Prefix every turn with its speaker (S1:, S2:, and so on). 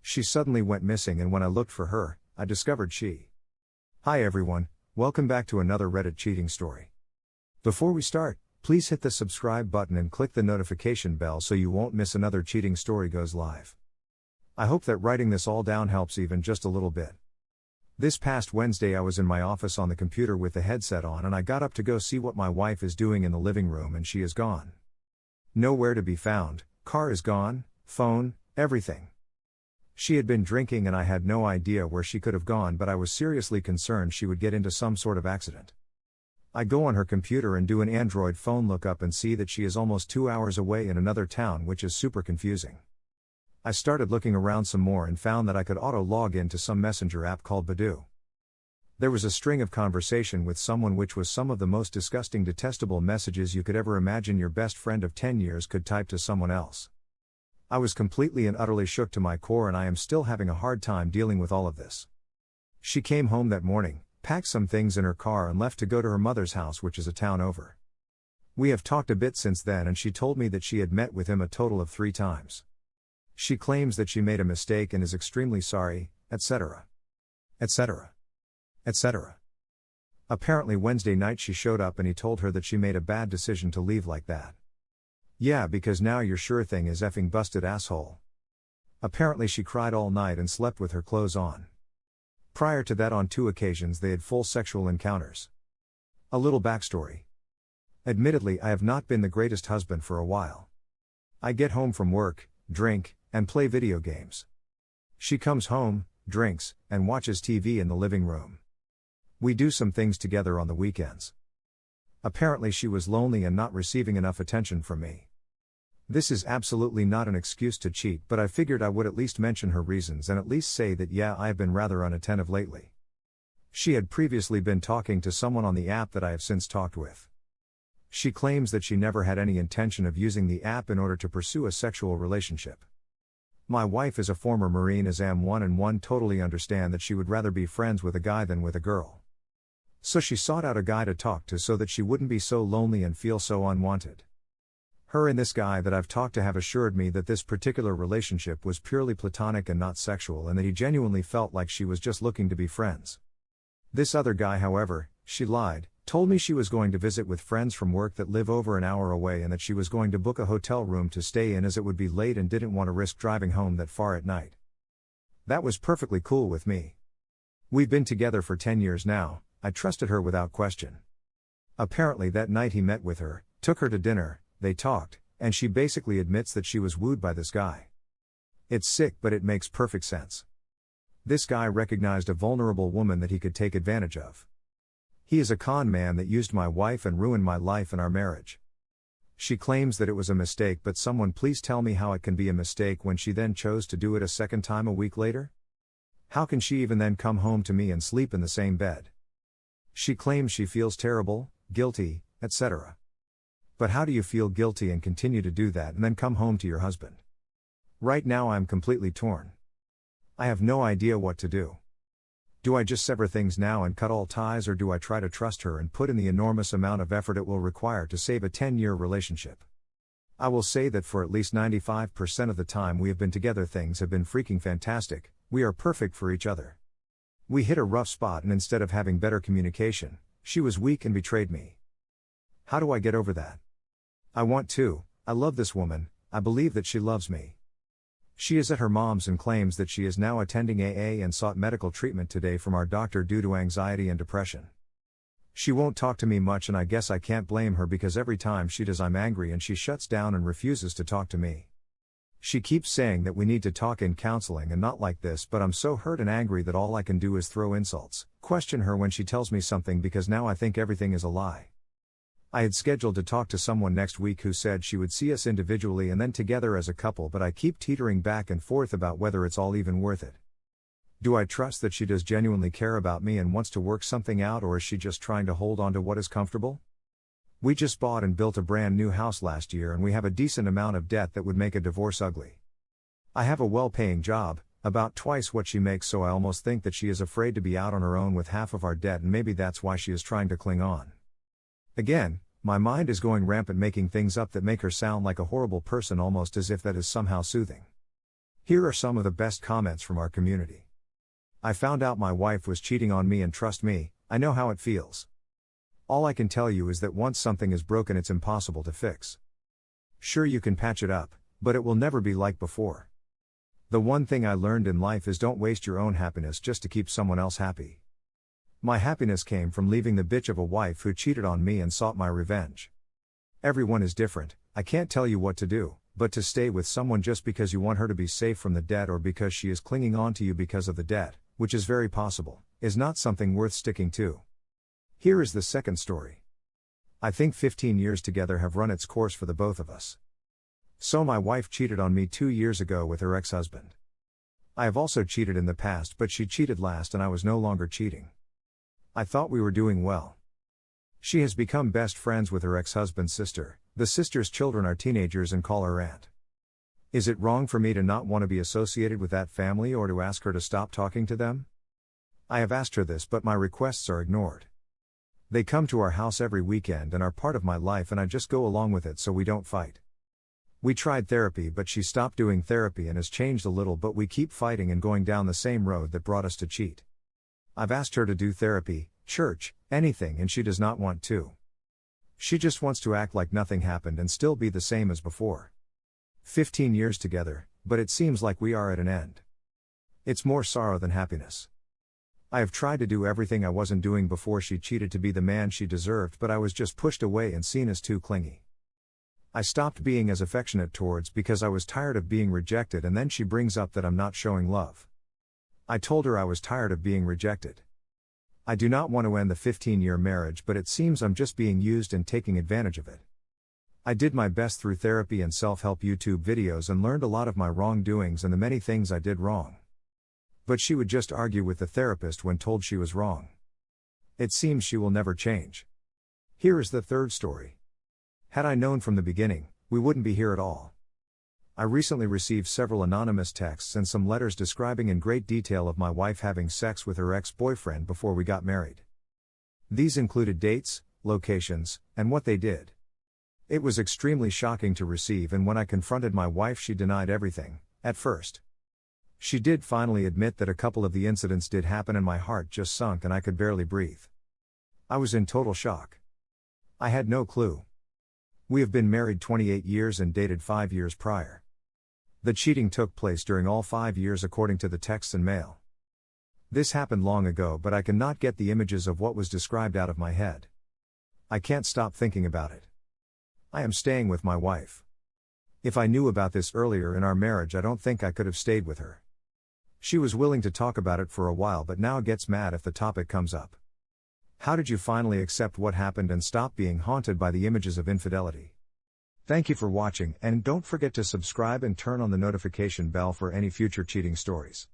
S1: She suddenly went missing, and when I looked for her, I discovered she. Hi everyone, welcome back to another Reddit cheating story. Before we start, please hit the subscribe button and click the notification bell so you won't miss another cheating story goes live. I hope that writing this all down helps even just a little bit. This past Wednesday I was in my office on the computer with the headset on, and I got up to go see what my wife is doing in the living room, and she is gone. Nowhere to be found, car is gone, phone, everything. She had been drinking and I had no idea where she could have gone, but I was seriously concerned she would get into some sort of accident. I go on her computer and do an Android phone lookup and see that she is almost 2 hours away in another town, which is super confusing. I started looking around some more and found that I could auto-log into some messenger app called Badoo. There was a string of conversation with someone which was some of the most disgusting, detestable messages you could ever imagine your best friend of 10 years could type to someone else. I was completely and utterly shook to my core, and I am still having a hard time dealing with all of this. She came home that morning, packed some things in her car and left to go to her mother's house, which is a town over. We have talked a bit since then, and she told me that she had met with him a total of 3 times. She claims that she made a mistake and is extremely sorry, etc. etc. etc. Apparently Wednesday night she showed up and he told her that she made a bad decision to leave like that. Yeah, because now your sure thing is effing busted, asshole. Apparently she cried all night and slept with her clothes on. Prior to that, on 2 occasions they had full sexual encounters. A little backstory. Admittedly, I have not been the greatest husband for a while. I get home from work, drink, and play video games. She comes home, drinks, and watches TV in the living room. We do some things together on the weekends. Apparently she was lonely and not receiving enough attention from me. This is absolutely not an excuse to cheat, but I figured I would at least mention her reasons and at least say that yeah, I have been rather unattentive lately. She had previously been talking to someone on the app that I have since talked with. She claims that she never had any intention of using the app in order to pursue a sexual relationship. My wife is a former Marine, as am one, and one totally understand that she would rather be friends with a guy than with a girl. So she sought out a guy to talk to so that she wouldn't be so lonely and feel so unwanted. Her and this guy that I've talked to have assured me that this particular relationship was purely platonic and not sexual, and that he genuinely felt like she was just looking to be friends. This other guy, however, she lied, told me she was going to visit with friends from work that live over an hour away and that she was going to book a hotel room to stay in as it would be late and didn't want to risk driving home that far at night. That was perfectly cool with me. We've been together for 10 years now, I trusted her without question. Apparently that night he met with her, took her to dinner, they talked, and she basically admits that she was wooed by this guy. It's sick, but it makes perfect sense. This guy recognized a vulnerable woman that he could take advantage of. He is a con man that used my wife and ruined my life and our marriage. She claims that it was a mistake, but someone please tell me how it can be a mistake when she then chose to do it a second time a week later? How can she even then come home to me and sleep in the same bed? She claims she feels terrible, guilty, etc. But how do you feel guilty and continue to do that and then come home to your husband? Right now I'm completely torn. I have no idea what to do. Do I just sever things now and cut all ties, or do I try to trust her and put in the enormous amount of effort it will require to save a 10-year relationship? I will say that for at least 95% of the time we have been together, things have been freaking fantastic. We are perfect for each other. We hit a rough spot, and instead of having better communication, she was weak and betrayed me. How do I get over that? I want to. I love this woman, I believe that she loves me. She is at her mom's and claims that she is now attending AA and sought medical treatment today from our doctor due to anxiety and depression. She won't talk to me much, and I guess I can't blame her because every time she does I'm angry and she shuts down and refuses to talk to me. She keeps saying that we need to talk in counseling and not like this, but I'm so hurt and angry that all I can do is throw insults, question her when she tells me something, because now I think everything is a lie. I had scheduled to talk to someone next week who said she would see us individually and then together as a couple, but I keep teetering back and forth about whether it's all even worth it. Do I trust that she does genuinely care about me and wants to work something out, or is she just trying to hold on to what is comfortable? We just bought and built a brand new house last year, and we have a decent amount of debt that would make a divorce ugly. I have a well-paying job, about twice what she makes, so I almost think that she is afraid to be out on her own with half of our debt, and maybe that's why she is trying to cling on. Again, my mind is going rampant making things up that make her sound like a horrible person, almost as if that is somehow soothing. Here are some of the best comments from our community. I found out my wife was cheating on me, and trust me, I know how it feels. All I can tell you is that once something is broken, it's impossible to fix. Sure, you can patch it up, but it will never be like before. The one thing I learned in life is don't waste your own happiness just to keep someone else happy. My happiness came from leaving the bitch of a wife who cheated on me and sought my revenge. Everyone is different, I can't tell you what to do, but to stay with someone just because you want her to be safe from the debt or because she is clinging on to you because of the debt, which is very possible, is not something worth sticking to. Here is the second story. I think 15 years together have run its course for the both of us. So my wife cheated on me 2 years ago with her ex-husband. I have also cheated in the past, but she cheated last and I was no longer cheating. I thought we were doing well. She has become best friends with her ex-husband's sister. The sister's children are teenagers and call her aunt. Is it wrong for me to not want to be associated with that family or to ask her to stop talking to them? I have asked her this, but my requests are ignored. They come to our house every weekend and are part of my life, and I just go along with it so we don't fight. We tried therapy, but she stopped doing therapy and has changed a little, but we keep fighting and going down the same road that brought us to cheat. I've asked her to do therapy, church, anything, and she does not want to. She just wants to act like nothing happened and still be the same as before. 15 years together, but it seems like we are at an end. It's more sorrow than happiness. I have tried to do everything I wasn't doing before she cheated to be the man she deserved, but I was just pushed away and seen as too clingy. I stopped being as affectionate towards because I was tired of being rejected, and then she brings up that I'm not showing love. I told her I was tired of being rejected. I do not want to end the 15-year marriage, but it seems I'm just being used and taking advantage of it. I did my best through therapy and self-help YouTube videos and learned a lot of my wrongdoings and the many things I did wrong. But she would just argue with the therapist when told she was wrong. It seems she will never change. Here is the third story. Had I known from the beginning, we wouldn't be here at all. I recently received several anonymous texts and some letters describing in great detail of my wife having sex with her ex-boyfriend before we got married. These included dates, locations, and what they did. It was extremely shocking to receive, and when I confronted my wife, she denied everything, at first. She did finally admit that a couple of the incidents did happen, and my heart just sunk and I could barely breathe. I was in total shock. I had no clue. We have been married 28 years and dated 5 years prior. The cheating took place during all 5 years according to the texts and mail. This happened long ago, but I cannot get the images of what was described out of my head. I can't stop thinking about it. I am staying with my wife. If I knew about this earlier in our marriage, I don't think I could have stayed with her. She was willing to talk about it for a while, but now gets mad if the topic comes up. How did you finally accept what happened and stop being haunted by the images of infidelity? Thank you for watching, and don't forget to subscribe and turn on the notification bell for any future cheating stories.